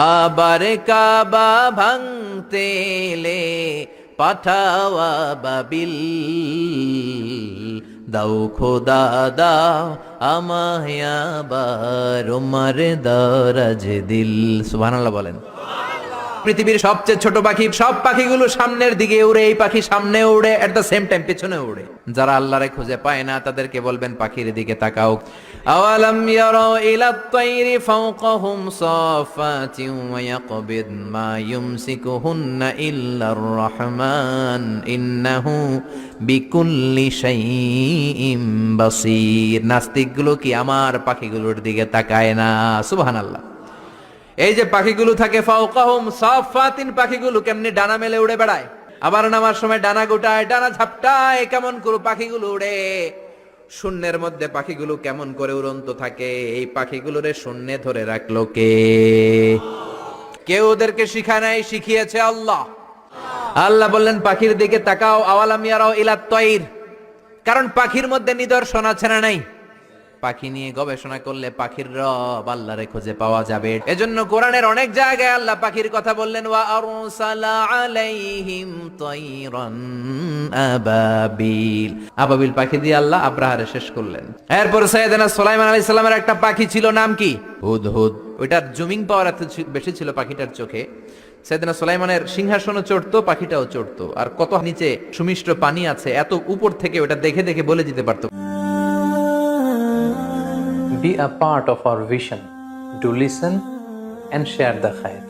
আবার কাবা ভাঙতে এলে পাঠাওয়া বাবিল, দাও খোদা দাও আমায় আবার উমার দরাজ দিল। সুবহানাল্লাহ বলেন। পৃথিবীর সবচেয়ে ছোট পাখি, সব পাখিগুলো সামনের দিকে উড়ে, এই পাখি সামনে উড়ে, এট দ্য সেম টাইম পেছনে উড়ে। যারা আল্লাহরে খুঁজে পায় না তাদেরকে বলবেন পাখির দিকে তাকাও। আওয়ালাম ইয়ারাউ ইলাত তায়রি ফাওকাহুম সাফাতিন ওয়া ইয়াকবিদ মা ইউমসিকুহুন্না ইল্লার রহমান ইন্নাহু বিকুল্লি শাইইন বাসীর। নাস্তিকগুলো কি আমার পাখিগুলোর দিকে তাকায় না? সুবহানাল্লাহ। এই যে পাখিগুলো থাকে ফাওকাহুম সাফাতিন, পাখিগুলো কেমনি ডানা মেলে উড়ে বেড়ায়, আবার নামার সময় ডানা গোটায়, ডানা ঝাপটায়, কেমন করে পাখিগুলো উড়ে। শূন্যের মধ্যে পাখিগুলো কেমন করে উড়ন্ত থাকে, এই পাখিগুলোরে শূন্যে ধরে রাখলো কে? কেউ ওদেরকে শিখায় নাই, শিখিয়েছে আল্লাহ। আল্লাহ বললেন পাখির দিকে তাকাও। আওয়ালাম ইয়ারাউ ইলাত তায়র, কারণ পাখির মধ্যে নিদর্শন আছে না নাই? পাখি নিয়ে গবেষণা করলে পাখির রব আল্লাহরে খুঁজে পাওয়া যাবে। এজন্য কোরআনের অনেক জায়গায় আল্লাহ পাখির কথা বললেন, ওয়া আরসালা আলাইহিম তায়রান আবাবিল। আবাবিল পাখি দিয়ে আল্লাহ আব্রাহারে শেষ করলেন। এরপর সাইয়েদনা সুলাইমান আলাইহিস সালামের একটা পাখি ছিল, নাম কি? হুদহুদ। ওইটার জুমিং পাওয়ার এত বেশি ছিল পাখিটার চোখে, সাইয়েদনা সুলাইমানের সিংহাসনও চড়তো, পাখিটাও চড়তো। আর কত নিচে সুমিষ্ট পানি আছে, এত উপর থেকে ওটা দেখে দেখে বলে দিতে পারতো। Be a part of our vision. Do listen and share the khair.